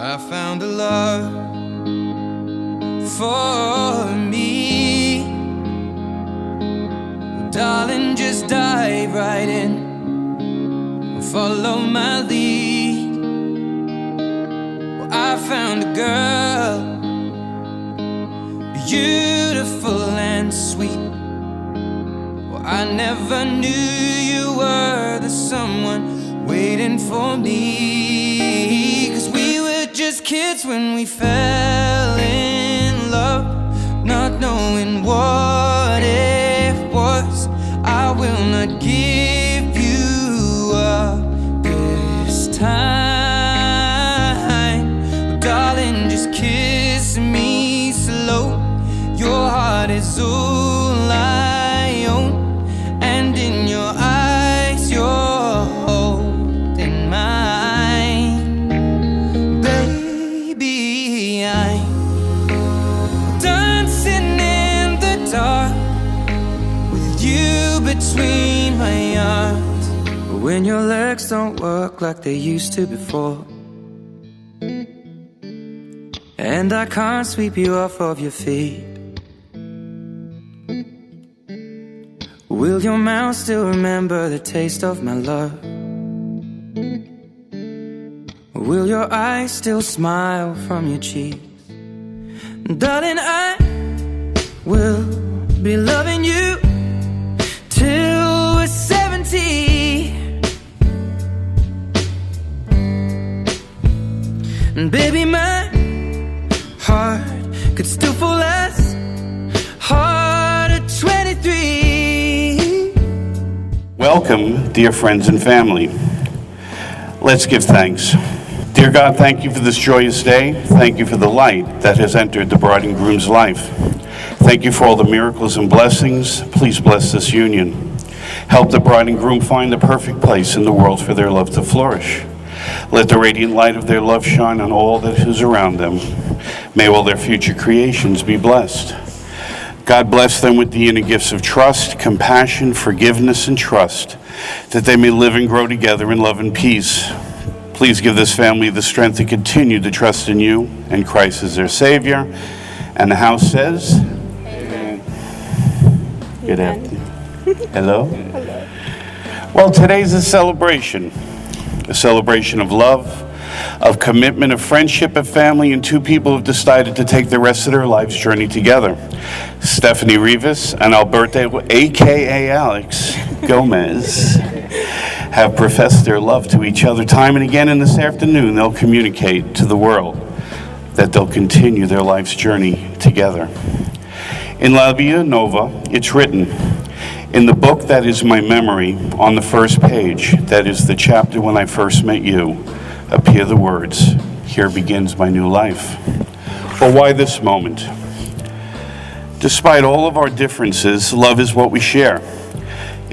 I found a love for me. Darling, just dive right in, follow my lead. Well, I found a girl, beautiful and sweet. Well, I never knew you were the someone waiting for me. 'Cause we were just kids when we fell in love, not knowing what it was. I will not give you up this time. Darling, just kiss me slow. Your heart is all I own, and in your eyes you're holding mine. Baby, I'm dancing in the dark with you between my arms. But when your legs don't work like they used to before, and I can't sweep you off of your feet, will your mouth still remember the taste of my love? Will your eyes still smile from your cheeks? Darling, I will be loving you till we're 70. And baby, my heart could still fall as hard at 23. Welcome, dear friends and family. Let's give thanks. Dear God, thank you for this joyous day. Thank you for the light that has entered the bride and groom's life. Thank you for all the miracles and blessings. Please bless this union. Help the bride and groom find the perfect place in the world for their love to flourish. Let the radiant light of their love shine on all that is around them. May all their future creations be blessed. God bless them with the inner gifts of trust, compassion, forgiveness, and trust, that they may live and grow together in love and peace. Please give this family the strength to continue to trust in you and Christ as their Savior. And the house says, Amen. Good afternoon. Hello? Hello. Well, today's a celebration of love, of commitment, of friendship, of family, and two people who have decided to take the rest of their life's journey together. Stephanie Rivas and Alberto, a.k.a. Alex Gomez, have professed their love to each other time and again, and this afternoon they'll communicate to the world that they'll continue their life's journey together. In La Vida Nova, it's written, in the book that is my memory, on the first page, that is the chapter when I first met you, appear the words, here begins my new life. Well, why this moment? Despite all of our differences, love is what we share.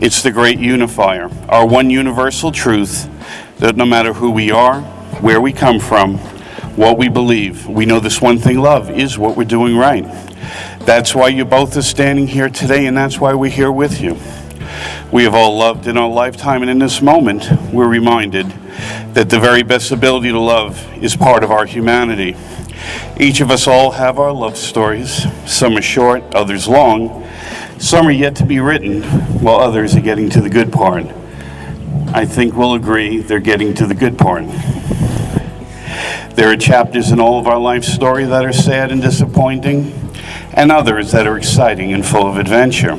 It's the great unifier, our one universal truth that no matter who we are, where we come from, what we believe, we know this one thing, love is what we're doing right. That's why you both are standing here today, and that's why we're here with you. We have all loved in our lifetime, and in this moment, we're reminded that the very best ability to love is part of our humanity. Each of us all have our love stories. Some are short, others long. Some are yet to be written, while others are getting to the good part. I think we'll agree they're getting to the good part. There are chapters in all of our life story that are sad and disappointing, and others that are exciting and full of adventure.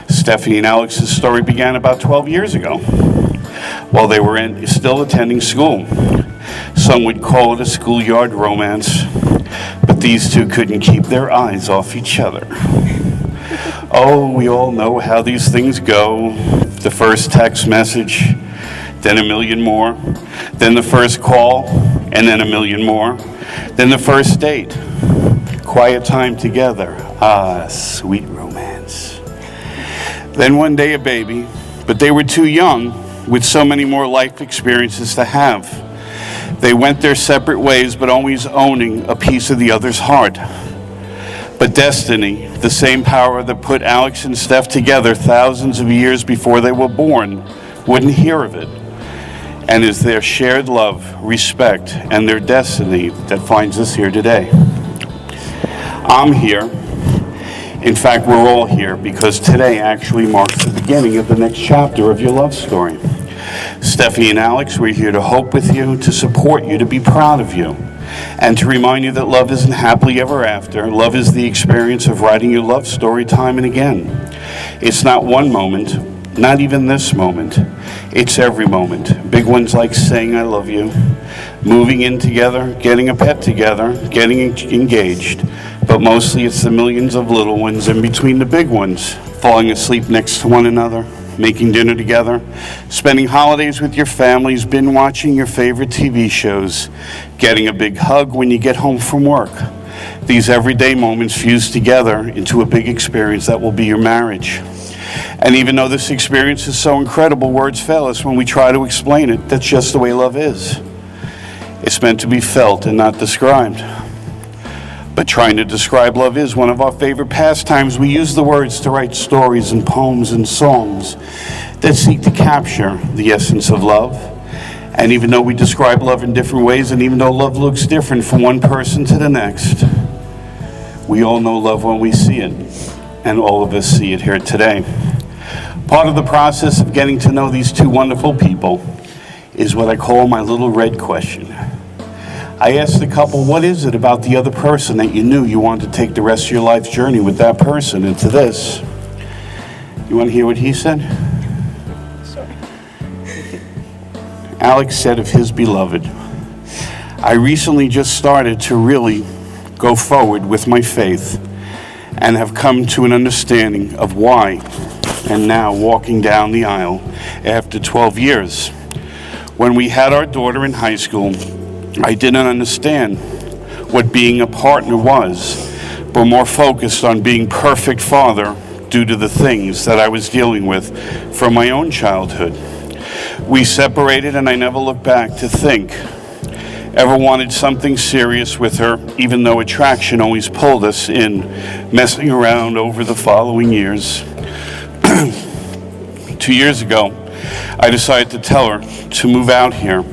Stephanie and Alex's story began about 12 years ago, while they were still attending school. Some would call it a schoolyard romance, but these two couldn't keep their eyes off each other. Oh, we all know how these things go. The first text message, then a million more, then the first call, and then a million more, then the first date. Quiet time together, ah, sweet romance. Then one day a baby, but they were too young with so many more life experiences to have. They went their separate ways, but always owning a piece of the other's heart. But destiny, the same power that put Alex and Steph together thousands of years before they were born, wouldn't hear of it. and is their shared love, respect, and their destiny that finds us here today. I'm here. In fact, we're all here because today actually marks the beginning of the next chapter of your love story. Stephanie and Alex, we're here to hope with you, to support you, to be proud of you, and to remind you that love isn't happily ever after. Love is the experience of writing your love story time and again. It's not one moment, not even this moment. It's every moment. Big ones like saying I love you, moving in together, getting a pet together, getting engaged. But mostly it's the millions of little ones in between the big ones, falling asleep next to one another, making dinner together, spending holidays with your families, binge watching your favorite TV shows, getting a big hug when you get home from work. These everyday moments fuse together into a big experience that will be your marriage. And even though this experience is so incredible, words fail us when we try to explain it. That's just the way love is. It's meant to be felt and not described. But trying to describe love is one of our favorite pastimes. We use the words to write stories and poems and songs that seek to capture the essence of love. And even though we describe love in different ways, and even though love looks different from one person to the next, we all know love when we see it, and all of us see it here today. Part of the process of getting to know these two wonderful people is what I call my little red question. I asked the couple, what is it about the other person that you knew you wanted to take the rest of your life's journey with that person into this? You want to hear what he said? Sorry. Alex said of his beloved, I recently just started to really go forward with my faith and have come to an understanding of why, and now walking down the aisle after 12 years. When we had our daughter in high school, I didn't understand what being a partner was, but more focused on being perfect father due to the things that I was dealing with from my own childhood. We separated and I never looked back to think, ever wanted something serious with her, even though attraction always pulled us in, messing around over the following years. 2 years ago, I decided to tell her to move out here,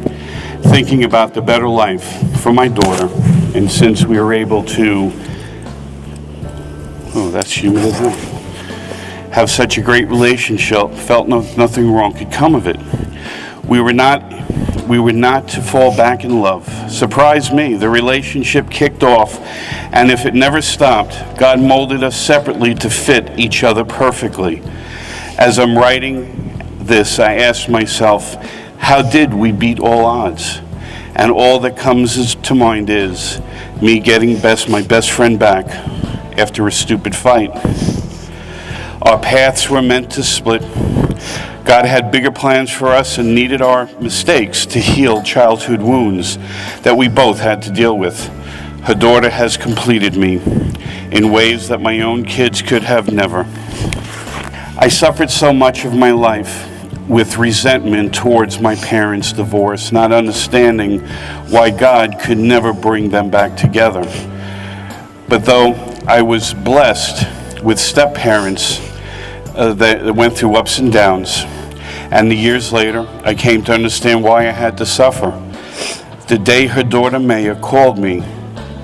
thinking about the better life for my daughter. And since we were able to, have such a great relationship, felt nothing wrong could come of it. We were not to fall back in love. Surprised me, the relationship kicked off, and if it never stopped, God molded us separately to fit each other perfectly. As I'm writing this, I asked myself, how did we beat all odds? And all that comes to mind is me getting my best friend back after a stupid fight. Our paths were meant to split. God had bigger plans for us and needed our mistakes to heal childhood wounds that we both had to deal with. Her daughter has completed me in ways that my own kids could have never. I suffered so much of my life with resentment towards my parents' divorce, not understanding why God could never bring them back together. But though I was blessed with step-parents that went through ups and downs, and the years later, I came to understand why I had to suffer. The day her daughter Maya called me,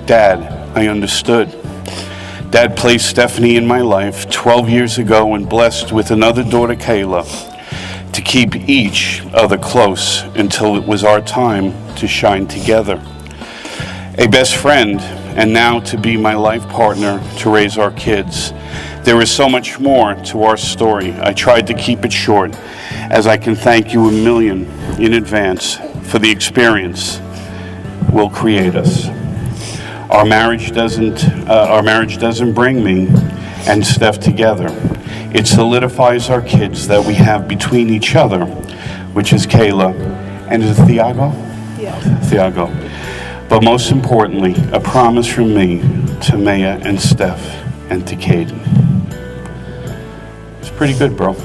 Dad, I understood. Dad placed Stephanie in my life 12 years ago and blessed with another daughter, Kayla, to keep each other close until it was our time to shine together. A best friend, and now to be my life partner to raise our kids. There is so much more to our story. I tried to keep it short, as I can thank you a million in advance for the experience will create us. Our marriage doesn't bring me and Steph together. It solidifies our kids that we have between each other, which is Kayla, and is it Thiago? Yeah. Thiago. But most importantly, a promise from me to Maya and Steph and to Caden. It's pretty good, bro.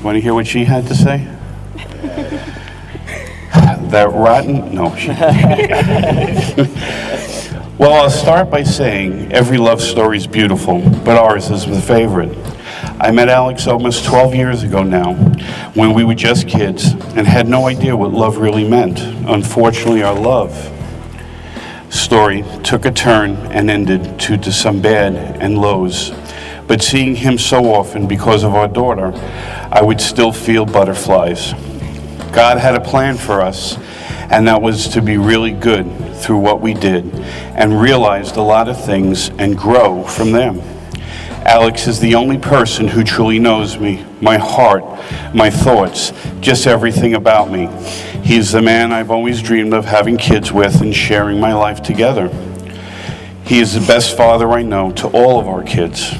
Want to hear what she had to say? That rotten? No, she Well, I'll start by saying every love story is beautiful, but ours is the favorite. I met Alex almost 12 years ago now, when we were just kids and had no idea what love really meant. Unfortunately, our love story took a turn and ended due to some bad and lows. But seeing him so often because of our daughter, I would still feel butterflies. God had a plan for us, and that was to be really good through what we did and realized a lot of things and grow from them. Alex is the only person who truly knows me, my heart, my thoughts, just everything about me. He's the man I've always dreamed of having kids with and sharing my life together. He is the best father I know to all of our kids.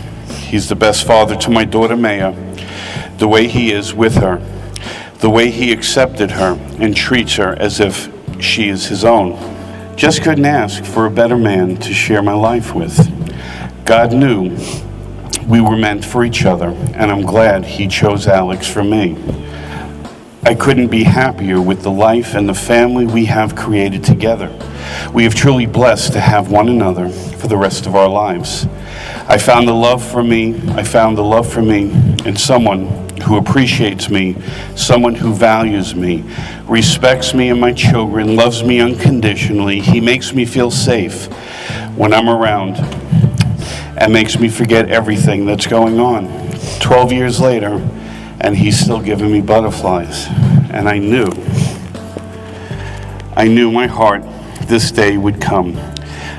He's the best father to my daughter Maya, the way he is with her, the way he accepted her and treats her as if she is his own. Just couldn't ask for a better man to share my life with. God knew we were meant for each other, and I'm glad he chose Alex for me. I couldn't be happier with the life and the family we have created together. We have truly blessed to have one another for the rest of our lives. I found the love for me in someone who appreciates me, someone who values me, respects me and my children, loves me unconditionally. He makes me feel safe when I'm around and makes me forget everything that's going on. 12 years later, and he's still giving me butterflies. And I knew my heart this day would come.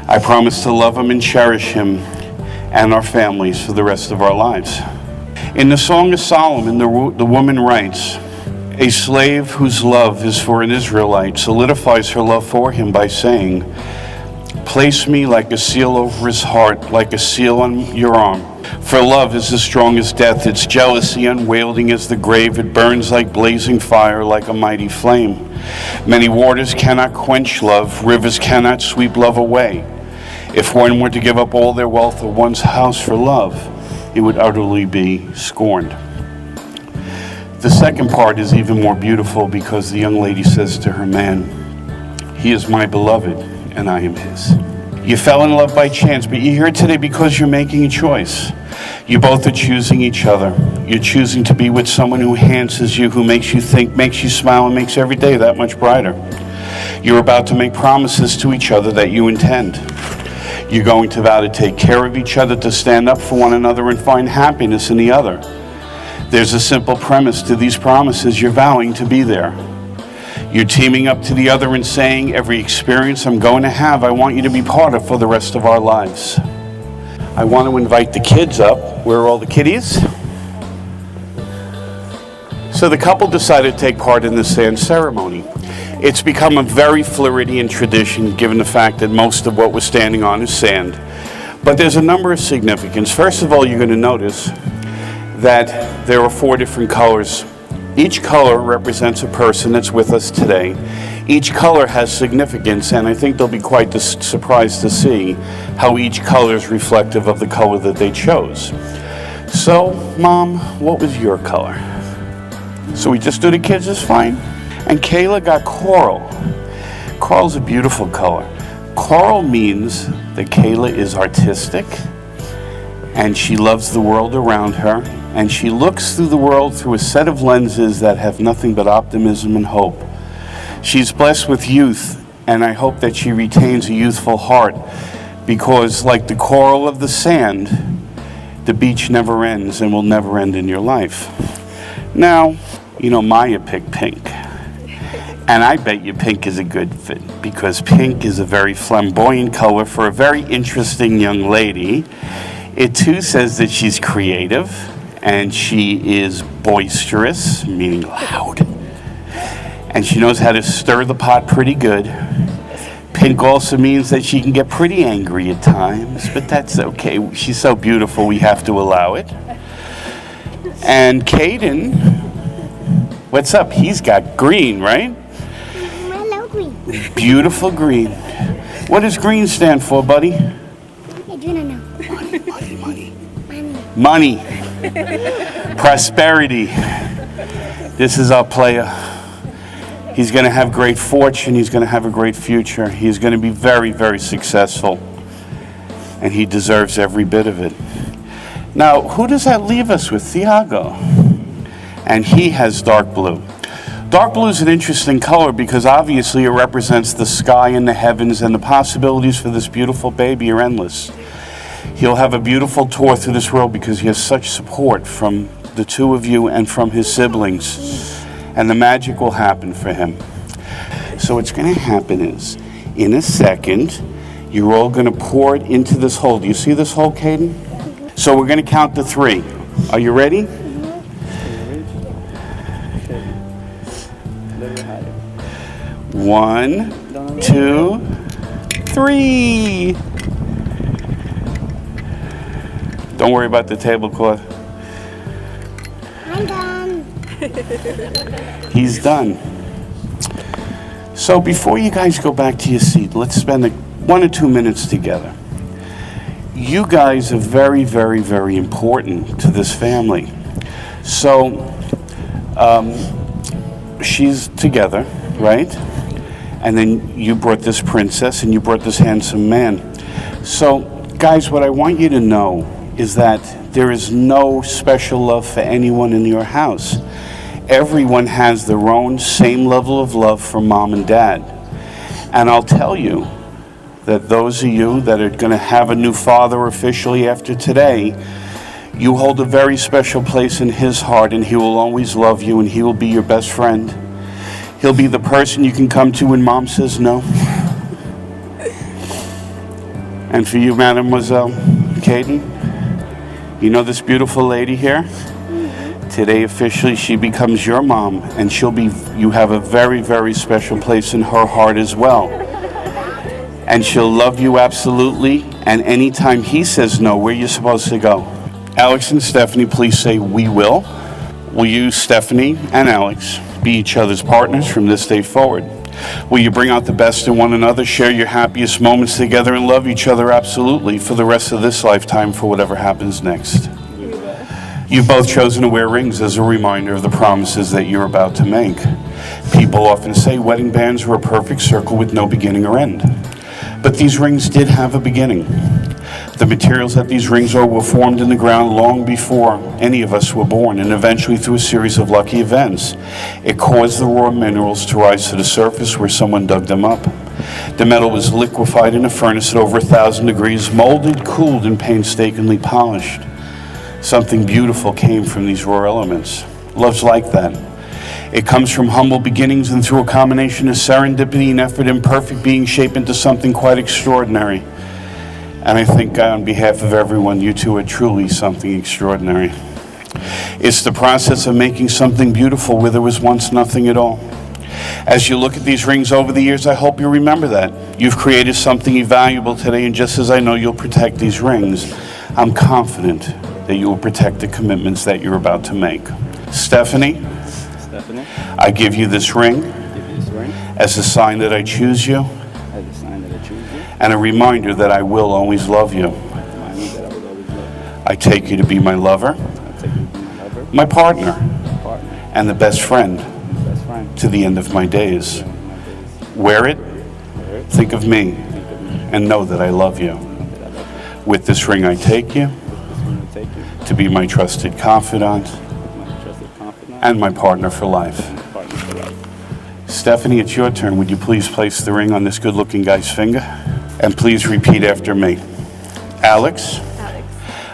I promised to love him and cherish him and our families for the rest of our lives. In the Song of Solomon, the woman writes, "A slave whose love is for an Israelite solidifies her love for him by saying, 'Place me like a seal over his heart, like a seal on your arm. For love is as strong as death, its jealousy unwielding as the grave. It burns like blazing fire, like a mighty flame. Many waters cannot quench love, rivers cannot sweep love away. If one were to give up all their wealth or one's house for love, it would utterly be scorned.'" The second part is even more beautiful because the young lady says to her man, "He is my beloved, and I am his." You fell in love by chance, but you're here today because you're making a choice. You both are choosing each other. You're choosing to be with someone who enhances you, who makes you think, makes you smile, and makes every day that much brighter. You're about to make promises to each other that you intend. You're going to vow to take care of each other, to stand up for one another and find happiness in the other. There's a simple premise to these promises. You're vowing to be there. You're teaming up to the other and saying, every experience I'm going to have, I want you to be part of for the rest of our lives. I want to invite the kids up. Where are all the kiddies? So the couple decided to take part in the sand ceremony. It's become a very Floridian tradition, given the fact that most of what we're standing on is sand. But there's a number of significance. First of all, you're going to notice that there are 4 different colors. Each color represents a person that's with us today. Each color has significance, and I think they'll be quite surprised to see how each color is reflective of the color that they chose. So, Mom, what was your color? So we just do the kids, is fine. And Kayla got coral. Coral's a beautiful color. Coral means that Kayla is artistic, and she loves the world around her, and she looks through the world through a set of lenses that have nothing but optimism and hope. She's blessed with youth, and I hope that she retains a youthful heart, because like the coral of the sand, the beach never ends and will never end in your life. Now, you know Maya picked pink, and I bet you pink is a good fit, because pink is a very flamboyant color for a very interesting young lady. It too says that she's creative, and she is boisterous, meaning loud. And she knows how to stir the pot pretty good. Pink also means that she can get pretty angry at times, but that's okay. She's so beautiful, we have to allow it. And Caden, what's up? He's got green, right? I love green. Beautiful green. What does green stand for, buddy? I do not know. Money. Prosperity. This is our player. He's going to have great fortune. He's going to have a great future. He's going to be very, very successful. And he deserves every bit of it. Now, who does that leave us with? Thiago. And he has dark blue. Dark blue is an interesting color because obviously it represents the sky and the heavens, and the possibilities for this beautiful baby are endless. He'll have a beautiful tour through this world because he has such support from the two of you and from his siblings. And the magic will happen for him. So what's going to happen is, in a second, you're all going to pour it into this hole. Do you see this hole, Caden? So we're going to count to 3. Are you ready? 1, 2, 3. Don't worry about the tablecloth. I'm done. He's done. So before you guys go back to your seat, let's spend 1 or 2 minutes together. You guys are very, very, very important to this family. So she's together, right? And then you brought this princess and you brought this handsome man. So guys, what I want you to know is that there is no special love for anyone in your house. Everyone has their own same level of love for mom and dad. And I'll tell you that those of you that are going to have a new father officially after today, you hold a very special place in his heart, and he will always love you, and he will be your best friend. He'll be the person you can come to when mom says no. And for you, Mademoiselle Caden, you know this beautiful lady here? Today, officially, she becomes your mom, and you have a very, very special place in her heart as well. And she'll love you absolutely, and anytime he says no, where are you supposed to go? Alex and Stephanie, please say, we will. Will you, Stephanie and Alex, be each other's partners from this day forward? Will you bring out the best in one another, share your happiest moments together, and love each other absolutely for the rest of this lifetime, for whatever happens next? You've both chosen to wear rings as a reminder of the promises that you're about to make. People often say wedding bands are a perfect circle with no beginning or end. But these rings did have a beginning. The materials that these rings are were formed in the ground long before any of us were born, and eventually through a series of lucky events, it caused the raw minerals to rise to the surface where someone dug them up. The metal was liquefied in a furnace at over 1,000 degrees, molded, cooled, and painstakingly polished. Something beautiful came from these raw elements. Love's like that. It comes from humble beginnings and through a combination of serendipity and effort and perfect being shaped into something quite extraordinary. And I think on behalf of everyone, you two are truly something extraordinary. It's the process of making something beautiful where there was once nothing at all. As you look at these rings over the years, I hope you remember that. You've created something valuable today, and just as I know you'll protect these rings, I'm confident that you will protect the commitments that you're about to make. Stephanie, I give you this ring as a sign that I choose you, and a reminder that I will always love you. I take you to be my lover, my partner, and the best friend to the end of my days. Wear it, think of me, and know that I love you. With this ring I take you to be my trusted confidant and my partner for life. Stephanie, it's your turn. Would you please place the ring on this good-looking guy's finger? And please repeat after me. Alex,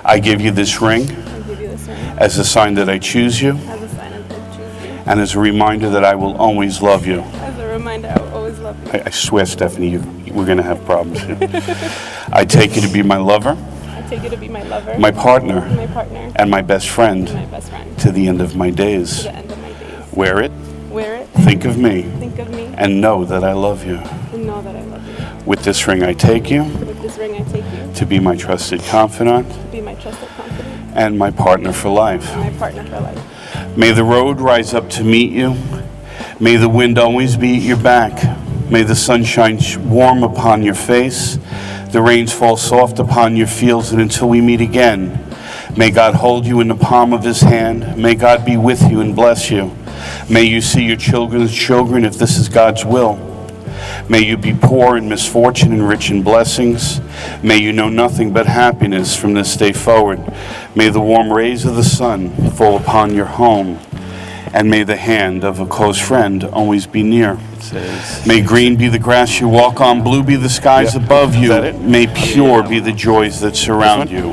I give you this ring as a sign that I choose you, and as a reminder that I will always love you. As a reminder, I will always love you. I swear, Stephanie, we're going to have problems here. I take you to be my lover, I take you to be my lover, my partner, and my best friend, to the end of my to days. the end of my days. Wear it, think of me, and know that I love you. and know that I love you. With this ring I take you With this ring, I take you to be my trusted confidant to be my trusted confidant and my partner for life. and my partner for life. May the road rise up to meet you. May the wind always be at your back. May the sun shine warm upon your face. The rains fall soft upon your fields, and until we meet again, may God hold you in the palm of his hand. May God be with you and bless you. May you see your children's children if this is God's will. May you be poor in misfortune and rich in blessings. May you know nothing but happiness from this day forward. May the warm rays of the sun fall upon your home, and may the hand of a close friend always be near. May green be the grass you walk on, blue be the skies above you. May pure be the joys that surround you.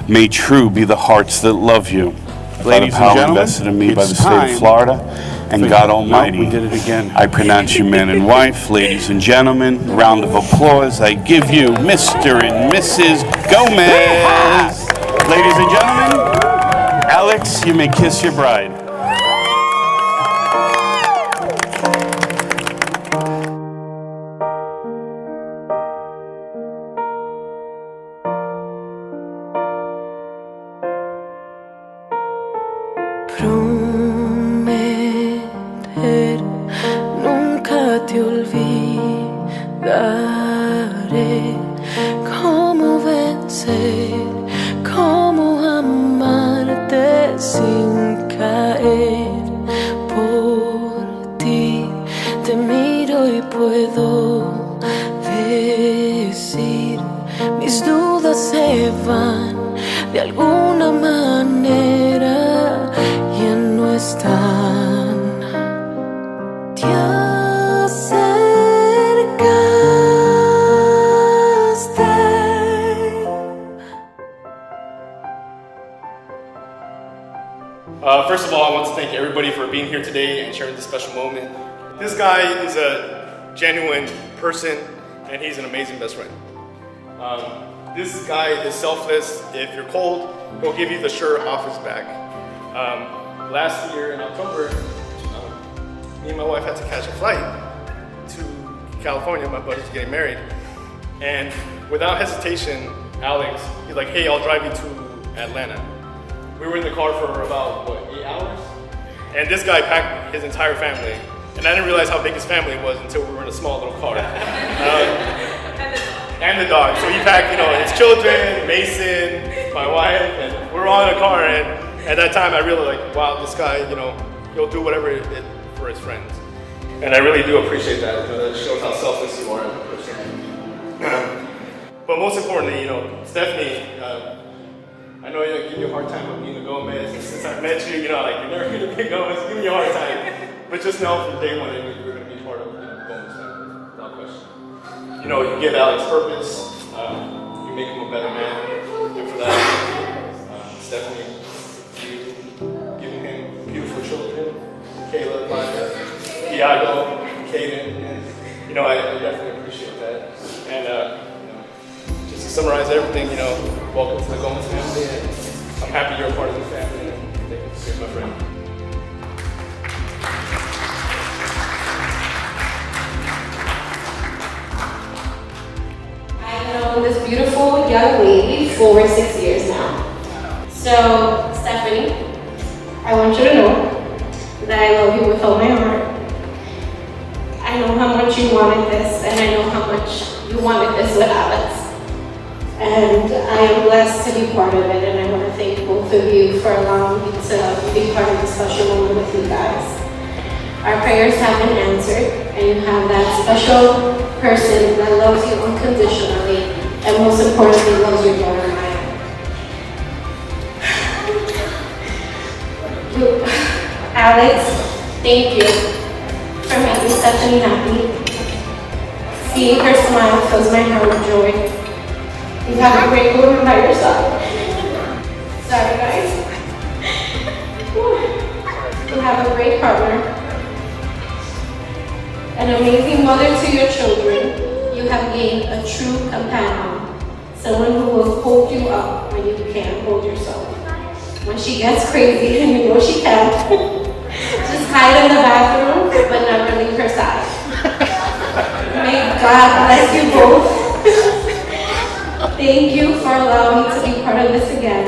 May true be the hearts that love you. Ladies and gentlemen, invested in me by the state of Florida and God Almighty. We did it again. I pronounce you man and wife. Ladies and gentlemen, round of applause. I give you Mr. and Mrs. Gomez. Ladies and gentlemen, Alex, you may kiss your bride. Prometer, nunca te olvidaré. Cómo vencer, cómo amarte sin caer. Por ti te miro y puedo decir, mis dudas se van de alguna manera. No están. Te acercaste. First of all, I want to thank everybody for being here today and sharing this special moment. This guy is a genuine person, and he's an amazing best friend. This guy is selfless. If you're cold, he'll give you the shirt off his back. Last year in October, me and my wife had to catch a flight to California. My buddy's getting married. And without hesitation, Alex, he's like, hey, I'll drive you to Atlanta. We were in the car for about, 8 hours? And this guy packed his entire family. And I didn't realize how big his family was until we were in a small little car. And the dog. So he packed, his children, Mason, my wife, and we were all in a car. And at that time, I really wow, this guy, he'll do whatever for his friends. And I really do appreciate that. That shows how selfless you are as a person. But most importantly, Stephanie, I know I give you a hard time about being a Gomez. Since I met you, you're never going to be a Gomez. Give me a hard time. But just know from day one that you're going to be part of the Gomez family, without question. You give Alex purpose. You make him a better man. And for that, Stephanie, beautiful children, Kayla, Maya, Iago, Kaden, and I definitely appreciate that. And just to summarize everything, welcome to the Gomez family, and I'm happy you're a part of the family, and thank you for being my friend. I've known this beautiful young lady for 6 years now. So, Stephanie, I want you to know that I love you with all my heart. I know how much you wanted this, and I know how much you wanted this with Alex. And I am blessed to be part of it, and I want to thank both of you for allowing me to be part of this special moment with you guys. Our prayers have been answered, and you have that special person that loves you unconditionally, and most importantly, loves your daughter, Maya. Alex, thank you for making Stephanie happy. Seeing her smile fills my heart with joy. You have a great woman by your side. Sorry, guys. You have a great partner. An amazing mother to your children. You have gained a true companion. Someone who will hold you up when you can't hold yourself. When she gets crazy, and you know she can, just hide in the bathroom, but never leave her side. May God bless you both. Thank you for allowing me to be part of this again.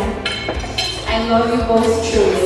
I love you both truly.